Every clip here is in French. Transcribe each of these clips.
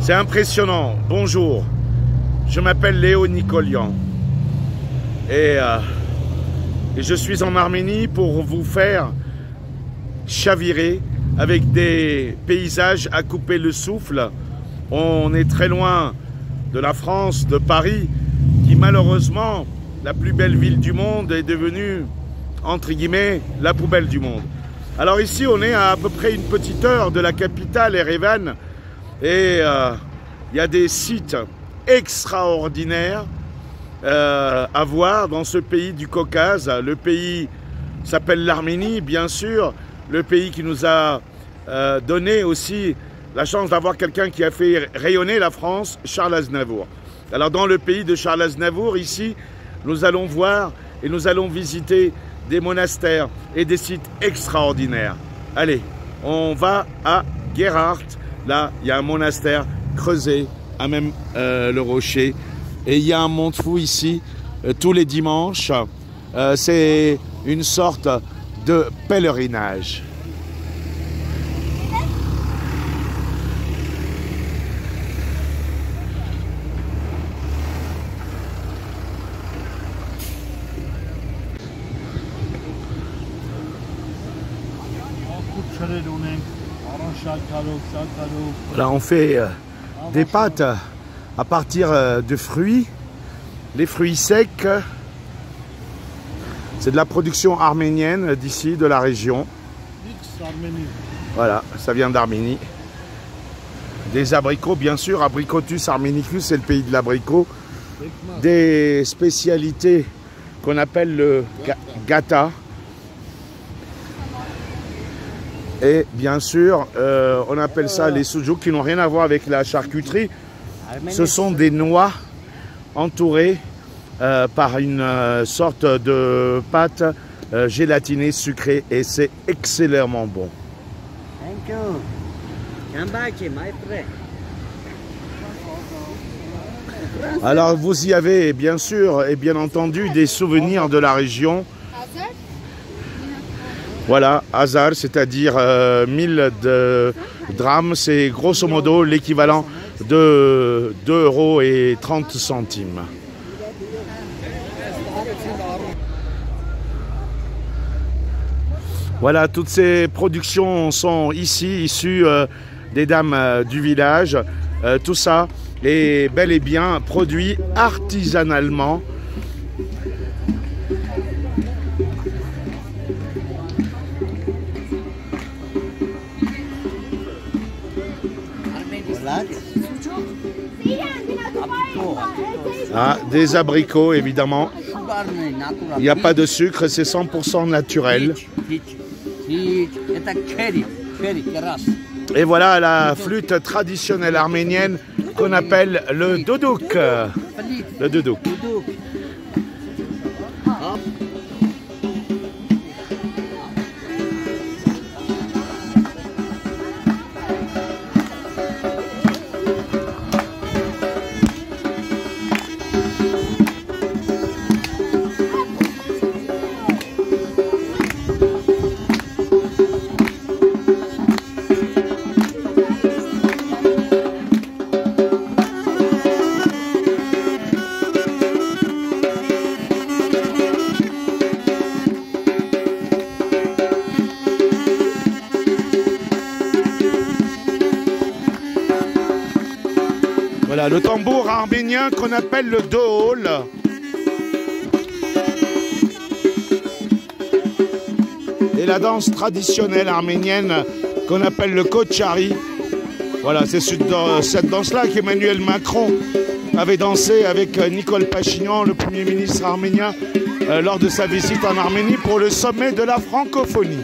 C'est impressionnant. Bonjour, je m'appelle Léo Nicolian et je suis en Arménie pour vous faire chavirer avec des paysages à couper le souffle. On est très loin de la France, de Paris, qui malheureusement, la plus belle ville du monde, est devenue, entre guillemets, la poubelle du monde. Alors ici, on est à peu près une petite heure de la capitale, Erevan, et il y a des sites extraordinaires à voir dans ce pays du Caucase. Le pays s'appelle l'Arménie, bien sûr, le pays qui nous a donné aussi la chance d'avoir quelqu'un qui a fait rayonner la France, Charles Aznavour. Alors dans le pays de Charles Aznavour, ici, nous allons voir et nous allons visiter des monastères et des sites extraordinaires. Allez, on va à Gerhardt. Là, il y a un monastère creusé à même le rocher. Et il y a un mont fou ici, tous les dimanches. C'est une sorte de pèlerinage. Là, on fait des pâtes à partir de fruits, les fruits secs. C'est de la production arménienne d'ici, de la région. Voilà, ça vient d'Arménie. Des abricots, bien sûr, Abricotus armenicus, c'est le pays de l'abricot. Des spécialités qu'on appelle le gata. Et bien sûr, on appelle ça les soujouk, qui n'ont rien à voir avec la charcuterie. Ce sont des noix entourées par une sorte de pâte gélatinée sucrée, et c'est excellemment bon. Alors vous y avez bien sûr et bien entendu des souvenirs de la région. Voilà, Hazar, c'est-à-dire 1000 drachmes, c'est grosso modo l'équivalent de 2,30 €. Voilà, toutes ces productions sont ici, issues des dames du village. Tout ça est bel et bien produit artisanalement. Ah, des abricots, évidemment. Il n'y a pas de sucre, c'est 100% naturel. Et voilà la flûte traditionnelle arménienne qu'on appelle le doudouk. Le doudouk. Voilà, le tambour arménien qu'on appelle le dohol. Et la danse traditionnelle arménienne qu'on appelle le kochari. Voilà, c'est cette danse-là qu'Emmanuel Macron avait dansé avec Nicole Pachinian, le Premier ministre arménien, lors de sa visite en Arménie pour le sommet de la francophonie.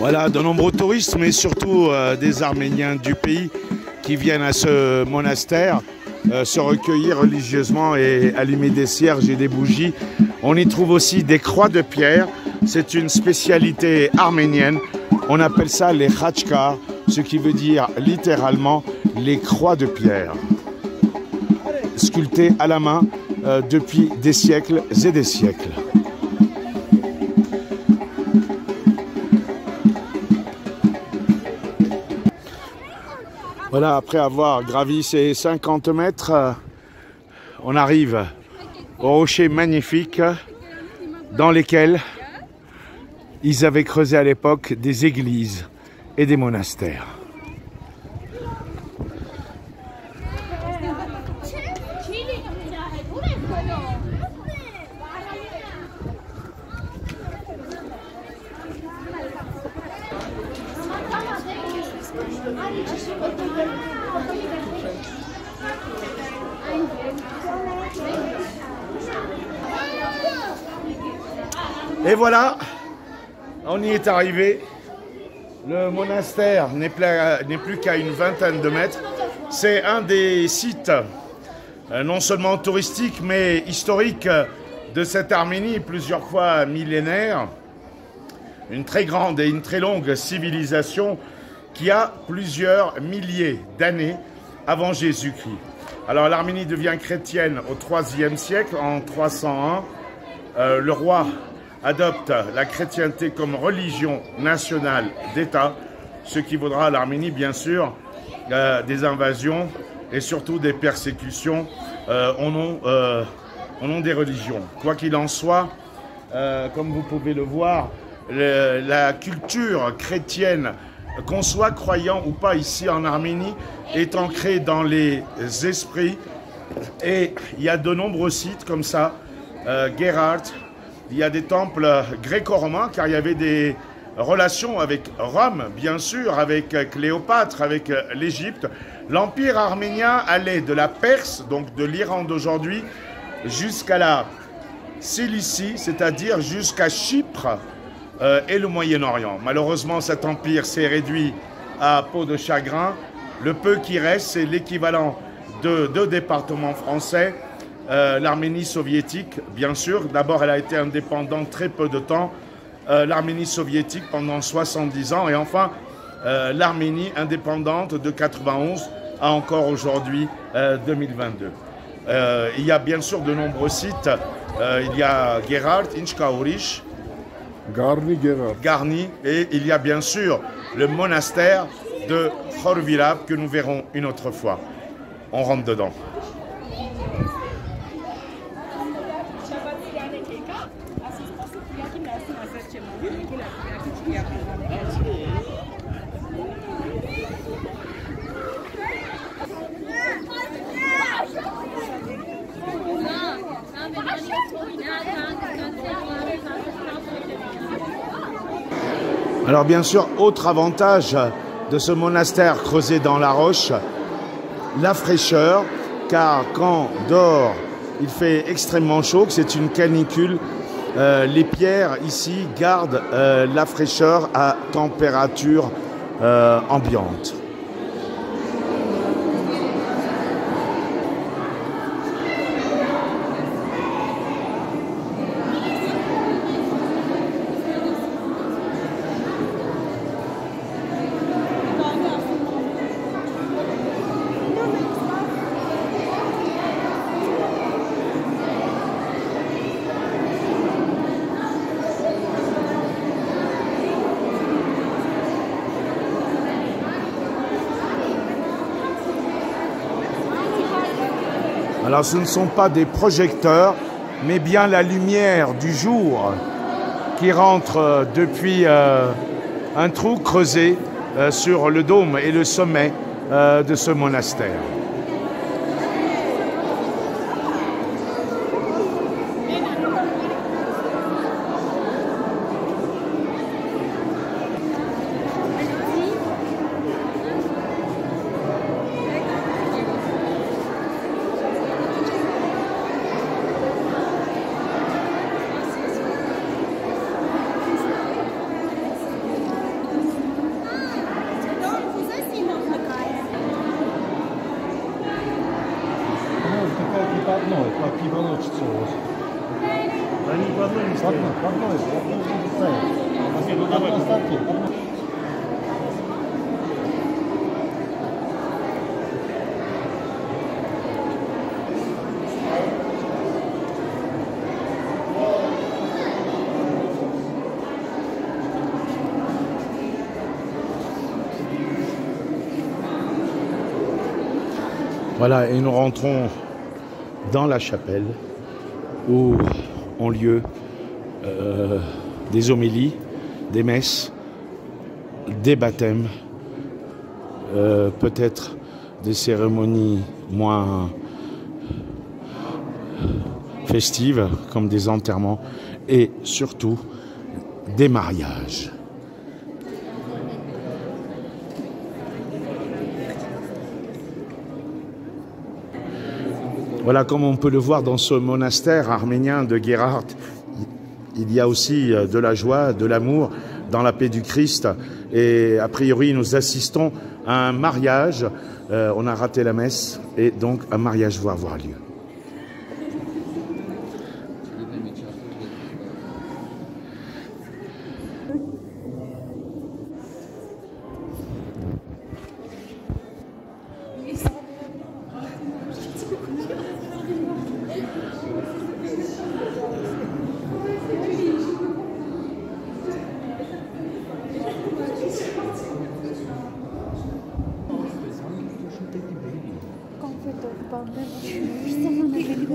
Voilà, de nombreux touristes, mais surtout des Arméniens du pays qui viennent à ce monastère se recueillir religieusement et allumer des cierges et des bougies. On y trouve aussi des croix de pierre. C'est une spécialité arménienne. On appelle ça les khachkars, ce qui veut dire littéralement les croix de pierre, sculptées à la main depuis des siècles et des siècles. Voilà, après avoir gravi ces 50 mètres, on arrive aux rochers magnifiques dans lesquels ils avaient creusé à l'époque des églises et des monastères. Et voilà, on y est arrivé. Le monastère n'est plus qu'à une vingtaine de mètres. C'est un des sites non seulement touristiques mais historiques de cette Arménie, plusieurs fois millénaire. Une très grande et une très longue civilisation qui a plusieurs milliers d'années avant Jésus-Christ. Alors l'Arménie devient chrétienne au IIIe siècle, en 301. Le roi adopte la chrétienté comme religion nationale d'État, ce qui vaudra à l'Arménie, bien sûr, des invasions et surtout des persécutions au nom des religions. Quoi qu'il en soit, comme vous pouvez le voir, la culture chrétienne, qu'on soit croyant ou pas ici en Arménie, est ancrée dans les esprits. Et il y a de nombreux sites comme ça, Gerard. Il y a des temples gréco-romains, car il y avait des relations avec Rome, bien sûr, avec Cléopâtre, avec l'Égypte. L'Empire arménien allait de la Perse, donc de l'Iran d'aujourd'hui, jusqu'à la Cilicie, c'est-à-dire jusqu'à Chypre et le Moyen-Orient. Malheureusement, cet empire s'est réduit à peau de chagrin. Le peu qui reste, c'est l'équivalent de deux départements français. L'Arménie soviétique, bien sûr. D'abord, elle a été indépendante très peu de temps. L'Arménie soviétique pendant 70 ans. Et enfin, l'Arménie indépendante de 91 à encore aujourd'hui 2022. Il y a bien sûr de nombreux sites. Il y a Gerard, Inchkaourish, Garni, et il y a bien sûr le monastère de Khorvirab que nous verrons une autre fois. On rentre dedans. Alors bien sûr, autre avantage de ce monastère creusé dans la roche, la fraîcheur, car quand dehors il fait extrêmement chaud, que c'est une canicule, les pierres ici gardent la fraîcheur à température ambiante. Alors ce ne sont pas des projecteurs, mais bien la lumière du jour qui rentre depuis un trou creusé sur le dôme et le sommet de ce monastère. Voilà, et nous rentrons dans la chapelle où ont lieu des homélies, des messes, des baptêmes, peut-être des cérémonies moins festives comme des enterrements et surtout des mariages. Voilà, comme on peut le voir dans ce monastère arménien de Gerhard, il y a aussi de la joie, de l'amour, dans la paix du Christ. Et a priori, nous assistons à un mariage. On a raté la messe et donc un mariage va avoir lieu.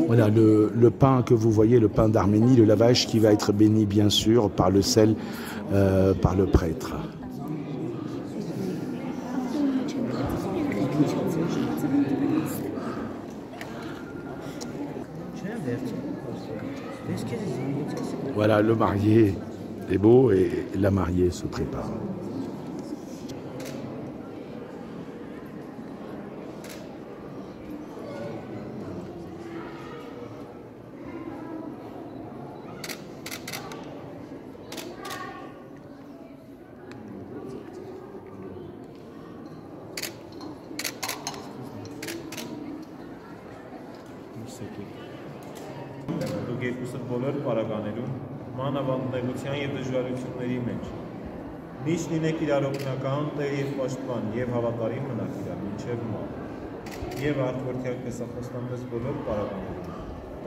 Voilà le pain que vous voyez, le pain d'Arménie, le lavage qui va être béni bien sûr par le sel, par le prêtre. Voilà, le marié est beau et la mariée se prépare. Դուք երկուսը բոլոր պարագաներում մանավանդելության եւ դժվարությունների մեջ միշտ լինեք իրար օգնական, Տեր եւ պաշտպան եւ հավատարիմ մնաք իրար մինչեւ մահ եւ արտորթյալ կեսախոսնամես բոլոր պարագաներում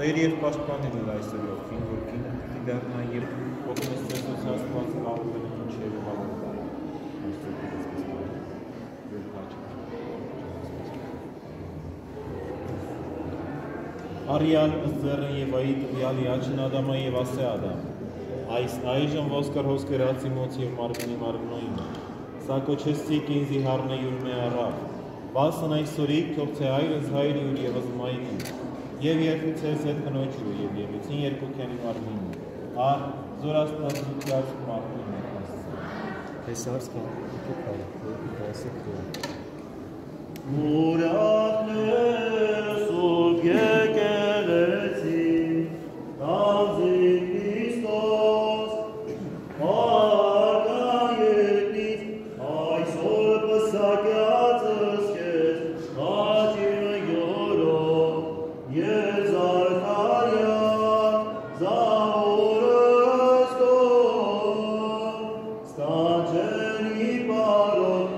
Տեր եւ պաշտպանի ձեզ այսօր ողքին որ կինը պիտի դառնա եւ օգնես ձեզ սոցիալական ապահովել մինչեւ մահ Արիալ ըսձեռն եւ այ տվյալ իաչն Ադամը եւ ասե Ադամ այս այժմ ոսկր հոսկերացի մոց եւ մարմինի մարմնոյին սա կոչեսի կինզի հարնե յուրմե առավ վասն այսօրիկ թող թե այրս հայրի ուր եւս մայրի եւ երկուցես հետ կնոջու եւ եւիցին երկուքյանի մարմինը ար զորաստած դուքյաց մարմինը Հեսարսկա դուքալը դասը Մուրախներ սուբ եկեղեցի Տանձի Քրիստոս Արգայետից այսօր պսակյացս կեզ Խաչինը յորով և զարդարյան զավորս կով Ստանջենի բարով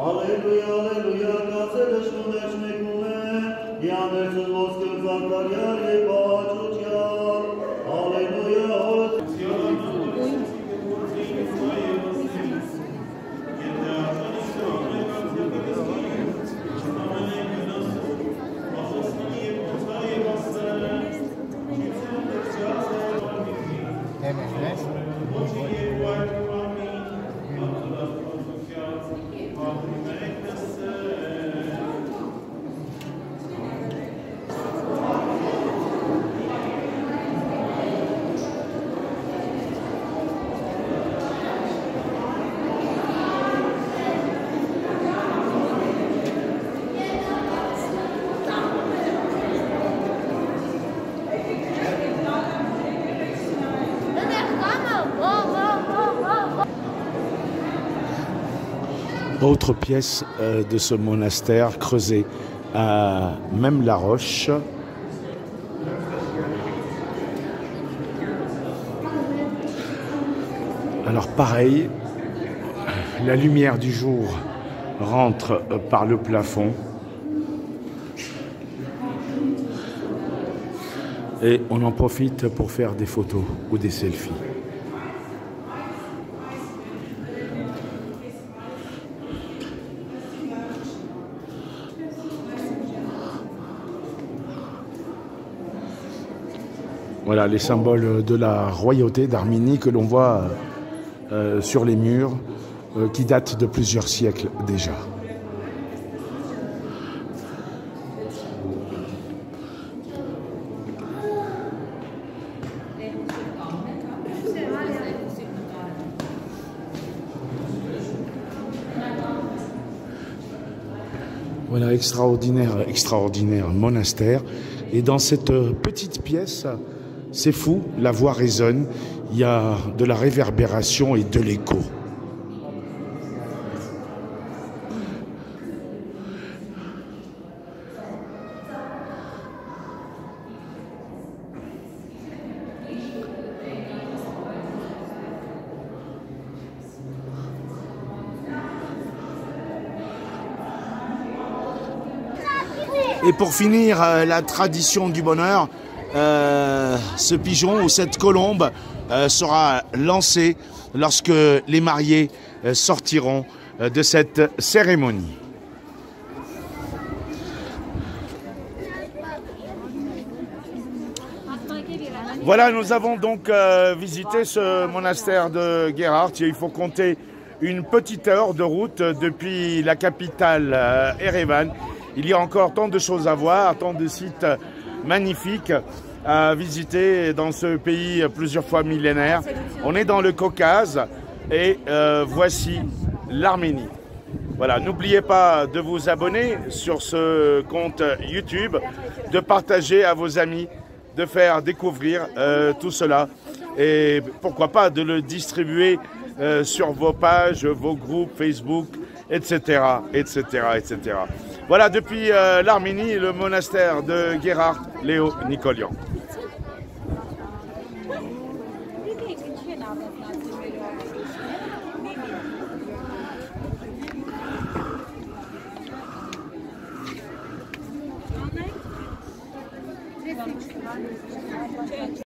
Ալելույա, ալելույա, կացելը շունեջ մեկում է, յաներցուն ոսկր զարդարյար և բաճուճյար, ալելույա, Autre pièce de ce monastère creusé à même la roche. Alors pareil, la lumière du jour rentre par le plafond et on en profite pour faire des photos ou des selfies. Voilà les symboles de la royauté d'Arménie que l'on voit sur les murs, qui datent de plusieurs siècles déjà. Voilà, extraordinaire monastère. Et dans cette petite pièce, c'est fou, la voix résonne, il y a de la réverbération et de l'écho. Et pour finir, la tradition du bonheur, ce pigeon ou cette colombe sera lancée lorsque les mariés sortiront de cette cérémonie. Voilà, nous avons donc visité ce monastère de Gerhard. Il faut compter une petite heure de route depuis la capitale Erevan. Il y a encore tant de choses à voir, tant de sites magnifiques à visiter dans ce pays plusieurs fois millénaire. On est dans le Caucase et voici l'Arménie. Voilà, n'oubliez pas de vous abonner sur ce compte YouTube, de partager à vos amis, de faire découvrir tout cela et pourquoi pas de le distribuer sur vos pages, vos groupes Facebook, etc., etc., etc. Voilà, depuis l'Arménie, le monastère de Gerhard Léo Nikolian.